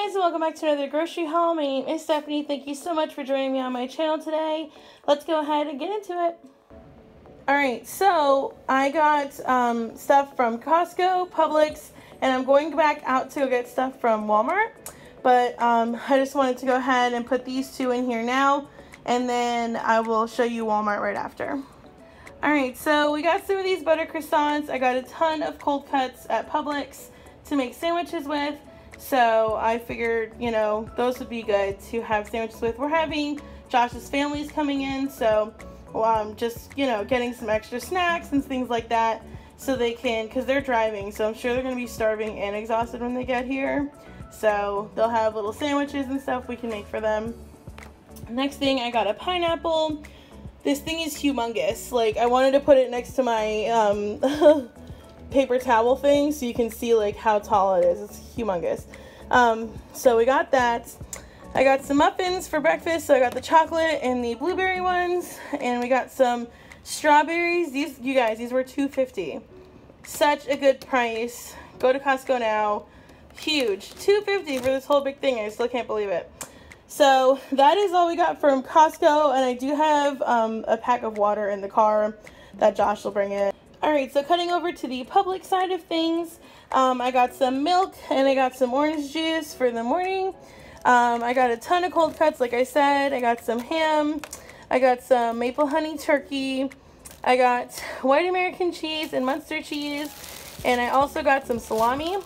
guys, and welcome back to another grocery haul. My name is Stephanie. Thank you so much for joining me on my channel today. Let's go ahead and get into it. Alright, so I got stuff from Costco, Publix, and I'm going back out to go get stuff from Walmart. But I just wanted to go ahead and put these two in here now, and then I will show you Walmart right after. Alright, so we got some of these butter croissants. I got a ton of cold cuts at Publix to make sandwiches with. So I figured, you know, those would be good to have sandwiches with. We're having Josh's family's coming in, so just, you know, getting some extra snacks and things like that so they can, because they're driving, so I'm sure they're going to be starving and exhausted when they get here. So they'll have little sandwiches and stuff we can make for them. Next thing, I got a pineapple. This thing is humongous. Like, I wanted to put it next to my paper towel thing so you can see like how tall it is. It's humongous. So we got that. I got some muffins for breakfast, so I got the chocolate and the blueberry ones, and we got some strawberries. These, you guys, these were $2.50. Such a good price. Go to Costco now. Huge. $2.50 for this whole big thing. I still can't believe it. So that is all we got from Costco, and I do have a pack of water in the car that Josh will bring in. Alright, so cutting over to the Publix side of things, I got some milk and I got some orange juice for the morning. I got a ton of cold cuts, like I said. I got some ham. I got some maple honey turkey. I got white American cheese and Munster cheese. And I also got some salami.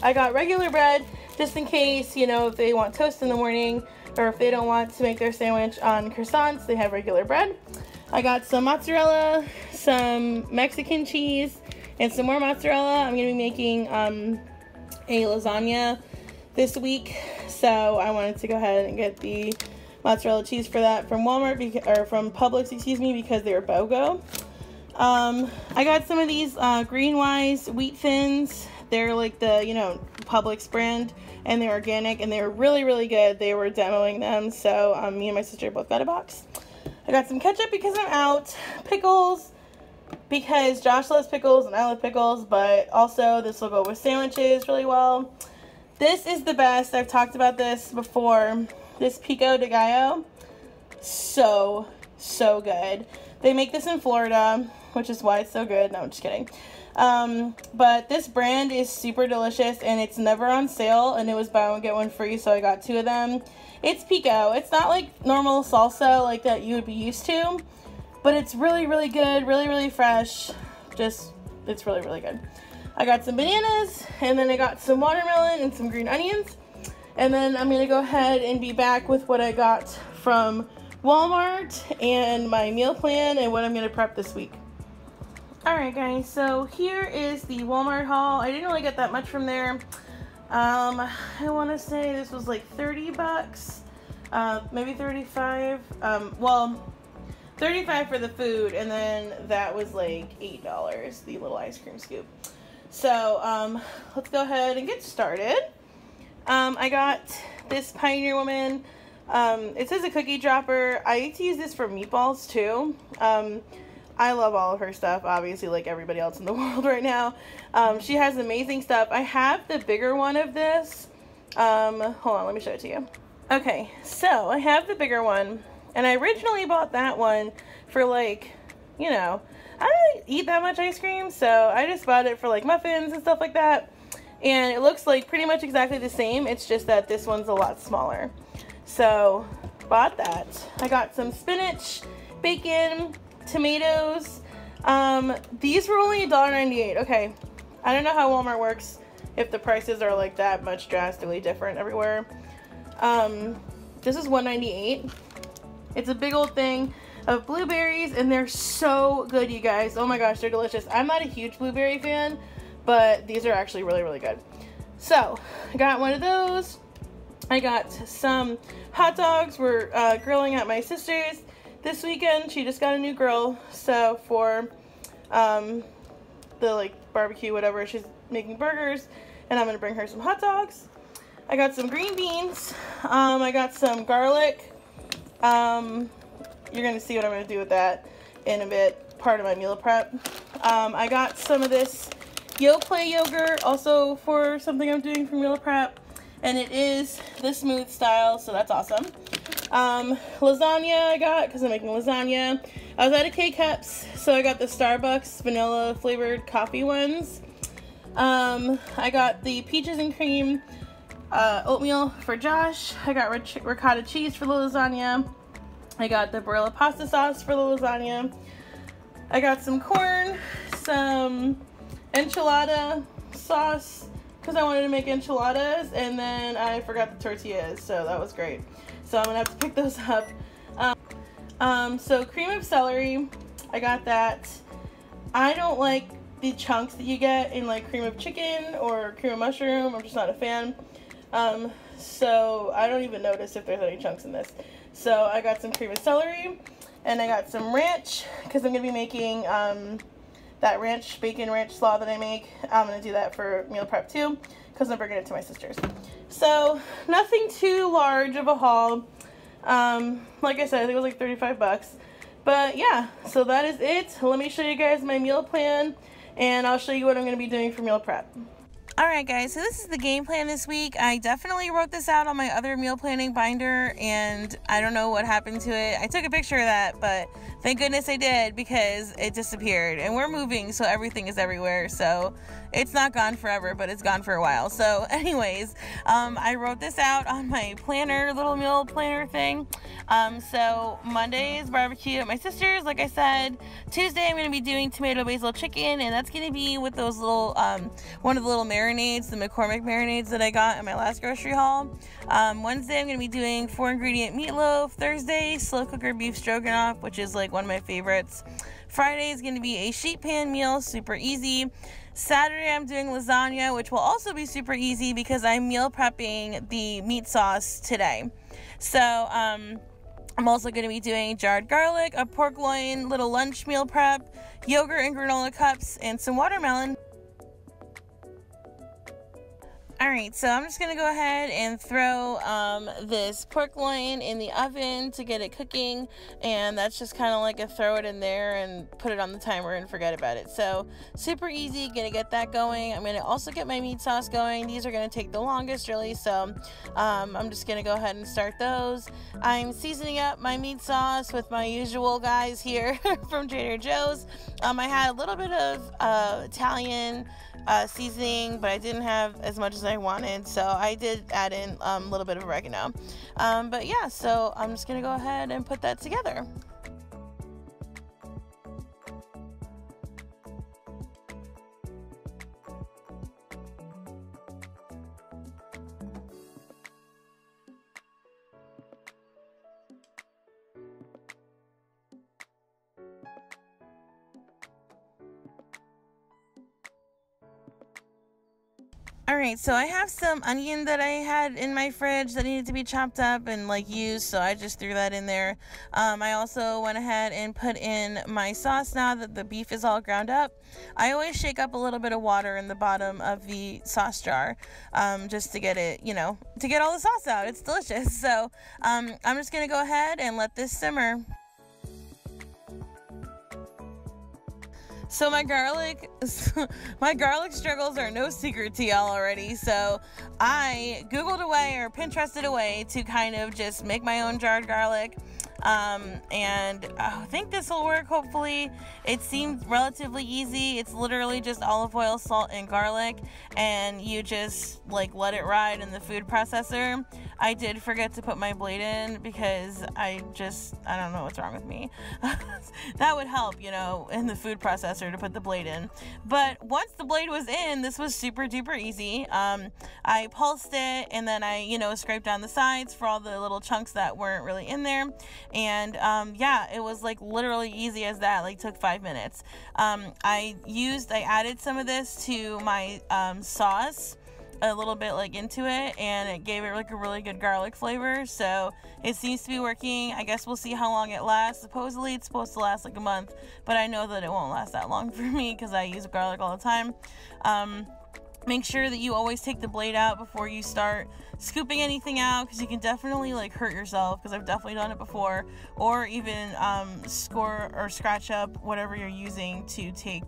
I got regular bread, just in case, you know, if they want toast in the morning, or if they don't want to make their sandwich on croissants, they have regular bread. I got some mozzarella, some Mexican cheese, and some more mozzarella. I'm going to be making a lasagna this week, so I wanted to go ahead and get the mozzarella cheese for that from Walmart, or from Publix, excuse me, because they were BOGO. I got some of these Greenwise wheat thins. They're like the, you know, Publix brand, and they're organic, and they were really, really good. They were demoing them, so me and my sister both got a box. I got some ketchup because I'm out, pickles because Josh loves pickles and I love pickles, but also this will go with sandwiches really well. This is the best. I've talked about this before. This pico de gallo, so good. They make this in Florida, which is why it's so good. No, I'm just kidding. But this brand is super delicious, and it's never on sale, and it was buy one get one free, so I got 2 of them. It's pico. It's not like normal salsa like that you would be used to, but it's really, really good, really, really fresh. Just, it's really, really good. I got some bananas, and then I got some watermelon and some green onions, and then I'm going to go ahead and be back with what I got from Walmart and my meal plan and what I'm going to prep this week. Alright guys, so here is the Walmart haul. I didn't really get that much from there. I want to say this was like 30 bucks, maybe 35, well, 35 for the food, and then that was like $8, the little ice cream scoop. So, let's go ahead and get started. I got this Pioneer Woman. It says a cookie dropper. I like to use this for meatballs too. I love all of her stuff, obviously, like everybody else in the world right now. She has amazing stuff. I have the bigger one of this. Hold on, let me show it to you. Okay, so I have the bigger one, and I originally bought that one for like, you know, I don't really eat that much ice cream, so I just bought it for like muffins and stuff like that. And it looks like pretty much exactly the same. It's just that this one's a lot smaller. So, bought that. I got some spinach, bacon, tomatoes. These were only $1.98. Okay, I don't know how Walmart works, if the prices are like that much drastically different everywhere. This is $1.98. It's a big old thing of blueberries, and they're so good, you guys. Oh my gosh, they're delicious. I'm not a huge blueberry fan, but these are actually really, really good. So I got one of those. I got some hot dogs. We're grilling at my sister's this weekend. She just got a new grill, so for the like barbecue, whatever, she's making burgers, and I'm gonna bring her some hot dogs. I got some green beans. I got some garlic. You're gonna see what I'm gonna do with that in a bit, part of my meal prep. I got some of this Yoplait yogurt, also for something I'm doing for meal prep. and it is the smooth style, so that's awesome. Lasagna I got because I'm making lasagna. I was out of K-Cups, so I got the Starbucks vanilla flavored coffee ones. I got the peaches and cream oatmeal for Josh. I got ricotta cheese for the lasagna. I got the Barilla pasta sauce for the lasagna. I got some corn, some enchilada sauce because I wanted to make enchiladas, and then I forgot the tortillas, so that was great. So I'm gonna have to pick those up. So cream of celery, I got that. I don't like the chunks that you get in like cream of chicken or cream of mushroom. I'm just not a fan. So I don't even notice if there's any chunks in this. So I got some cream of celery, and I got some ranch because I'm gonna be making that bacon ranch slaw that I make. I'm gonna do that for meal prep too because I'm bringing it to my sister's. So nothing too large of a haul. Like I said, I think it was like 35 bucks. But yeah, so that is it. Let me show you guys my meal plan, and I'll show you what I'm going to be doing for meal prep. Alright guys, so this is the game plan this week. I definitely wrote this out on my other meal planning binder, and I don't know what happened to it. I took a picture of that, but thank goodness I did because it disappeared. And we're moving, so everything is everywhere. So it's not gone forever, but it's gone for a while. So anyways, I wrote this out on my planner, little meal planner thing. So Monday is barbecue at my sister's, like I said. Tuesday I'm going to be doing tomato basil chicken, and that's going to be with those little, one of the little marinades, the McCormick marinades that I got in my last grocery haul. Wednesday I'm going to be doing 4-ingredient meatloaf. Thursday, slow cooker beef stroganoff, which is like one of my favorites. Friday is going to be a sheet pan meal, super easy. Saturday I'm doing lasagna, which will also be super easy because I'm meal prepping the meat sauce today. So I'm also going to be doing jarred garlic, a pork loin, little lunch meal prep, yogurt and granola cups, and some watermelon. Alright, so I'm just going to go ahead and throw this pork loin in the oven to get it cooking, and that's just kind of like a throw it in there and put it on the timer and forget about it. So super easy, going to get that going. I'm going to also get my meat sauce going. These are going to take the longest really, so I'm just going to go ahead and start those. I'm seasoning up my meat sauce with my usual guys here from Trader Joe's. I had a little bit of Italian seasoning, but I didn't have as much as I wanted, so I did add in a little bit of oregano. But yeah, so I'm just gonna go ahead and put that together. Alright, so I have some onion that I had in my fridge that needed to be chopped up and like used, so I just threw that in there. I also went ahead and put in my sauce now that the beef is all ground up. I always shake up a little bit of water in the bottom of the sauce jar, just to get it, you know, to get all the sauce out. It's delicious. So I'm just going to go ahead and let this simmer. So my garlic struggles are no secret to y'all already. So I Googled away or Pinterested away to kind of just make my own jarred garlic. And I think this will work, hopefully. It seems relatively easy. It's literally just olive oil, salt, and garlic, and you just like let it ride in the food processor. I did forget to put my blade in because I don't know what's wrong with me. That would help, you know, in the food processor to put the blade in. But once the blade was in, this was super duper easy. I pulsed it, and then I, you know, scraped down the sides for all the little chunks that weren't really in there. And yeah, it was like literally easy as that, like took 5 minutes. I added some of this to my sauce, a little bit like into it, and it gave it like a really good garlic flavor. So it seems to be working. I guess we'll see how long it lasts. Supposedly it's supposed to last like a month, but I know that it won't last that long for me because I use garlic all the time. Make sure that you always take the blade out before you start scooping anything out, because you can definitely like hurt yourself, because I've definitely done it before, or even score or scratch up whatever you're using to take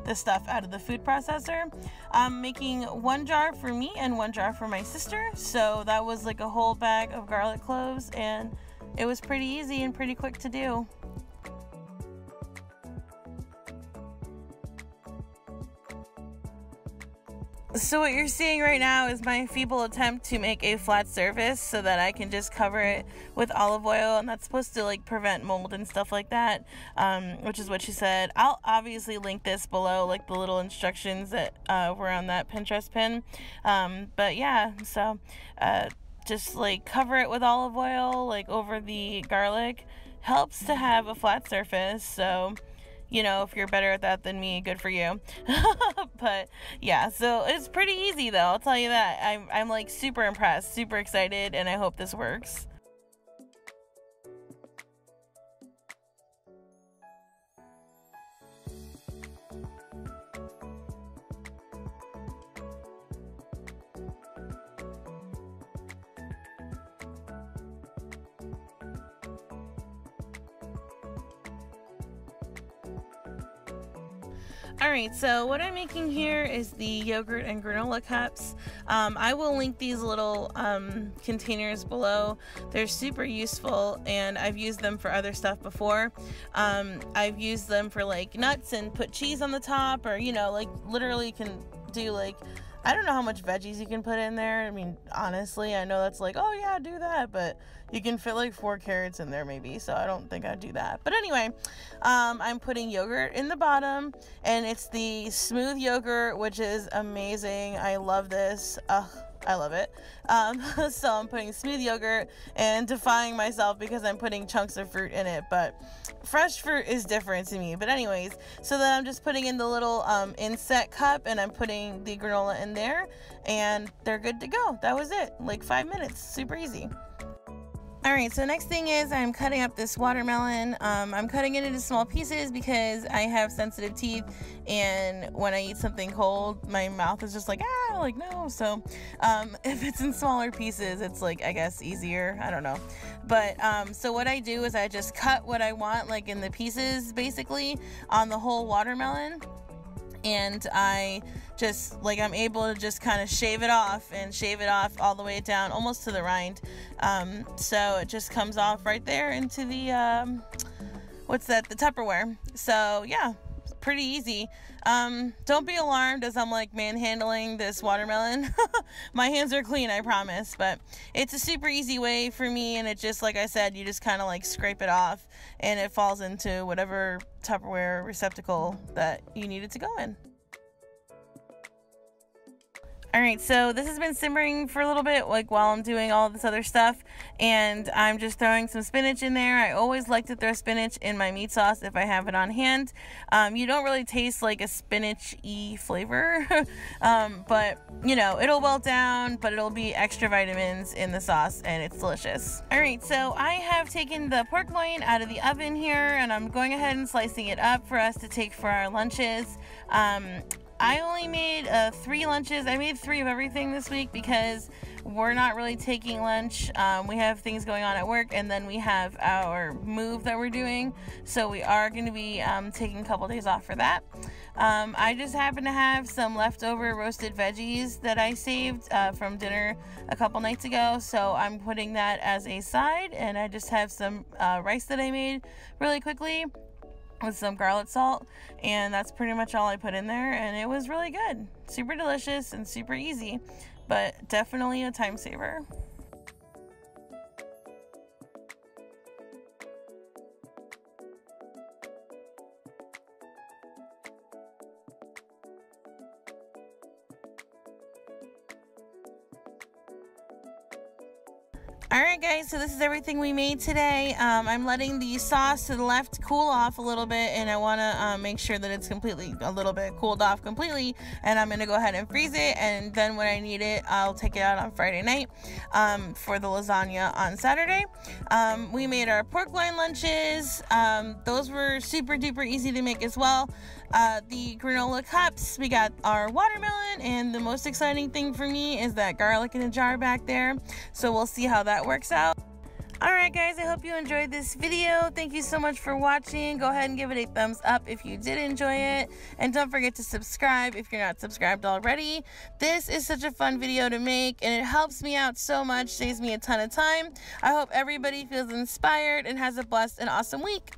the stuff out of the food processor. I'm making 1 jar for me and 1 jar for my sister, so that was like a whole bag of garlic cloves, and it was pretty easy and pretty quick to do. So what you're seeing right now is my feeble attempt to make a flat surface so that I can just cover it with olive oil, and that's supposed to like prevent mold and stuff like that, which is what she said. I'll obviously link this below, like the little instructions that were on that Pinterest pin, but yeah, so just like cover it with olive oil like over the garlic. Helps to have a flat surface, so you know, if you're better at that than me, good for you. But yeah, so it's pretty easy though, I'll tell you that. I'm like super impressed, super excited, and I hope this works. Alright, so what I'm making here is the yogurt and granola cups. I will link these little containers below. They're super useful, and I've used them for other stuff before. I've used them for like nuts and put cheese on the top, or you know, like literally can do like, I don't know how much veggies you can put in there. I mean, honestly, I know that's like, oh yeah, do that, but you can fit like 4 carrots in there maybe, so I don't think I'd do that. But anyway, I'm putting yogurt in the bottom, and it's the smooth yogurt, which is amazing. I love this. I love it. So I'm putting smooth yogurt and defying myself because I'm putting chunks of fruit in it, but fresh fruit is different to me. But anyways, so then I'm just putting in the little inset cup, and I'm putting the granola in there, and they're good to go. That was it, like 5 minutes, super easy. Alright, so next thing is I'm cutting up this watermelon. I'm cutting it into small pieces because I have sensitive teeth, and when I eat something cold, my mouth is just like, like no. So if it's in smaller pieces, it's like, I guess, easier. I don't know. But so what I do is I just cut what I want, like in the pieces, basically, on the whole watermelon. And I just, like, I'm able to just kind of shave it off all the way down, almost to the rind. So it just comes off right there into the, the Tupperware. So yeah, pretty easy. Don't be alarmed as I'm like manhandling this watermelon. My hands are clean, I promise, but it's a super easy way for me, and it just, like I said, you just kind of like scrape it off, and it falls into whatever Tupperware receptacle that you need it to go in. Alright, so this has been simmering for a little bit, like while I'm doing all this other stuff, and I'm just throwing some spinach in there. I always like to throw spinach in my meat sauce if I have it on hand. You don't really taste like a spinach-y flavor, but you know, it'll wilt down, but it'll be extra vitamins in the sauce, and it's delicious. Alright, so I have taken the pork loin out of the oven here, and I'm going ahead and slicing it up for us to take for our lunches. I only made 3 lunches. I made 3 of everything this week because we're not really taking lunch. We have things going on at work, and then we have our move that we're doing, so we are going to be taking a couple days off for that. I just happen to have some leftover roasted veggies that I saved from dinner a couple nights ago, so I'm putting that as a side, and I just have some rice that I made really quickly with some garlic salt, and that's pretty much all I put in there, and it was really good. Super delicious and super easy, but definitely a time saver. Alright guys, so this is everything we made today. I'm letting the sauce to the left cool off a little bit, and I want to make sure that it's a little bit cooled off completely, and I'm going to go ahead and freeze it, and then when I need it, I'll take it out on Friday night for the lasagna on Saturday. We made our pork loin lunches. Those were super duper easy to make as well. the granola cups. We got our watermelon, and the most exciting thing for me is that garlic in a jar back there. So we'll see how that works out. Alright guys, I hope you enjoyed this video. Thank you so much for watching. Go ahead and give it a thumbs up if you did enjoy it. And don't forget to subscribe if you're not subscribed already. This is such a fun video to make, and it helps me out so much, saves me a ton of time. I hope everybody feels inspired and has a blessed and awesome week.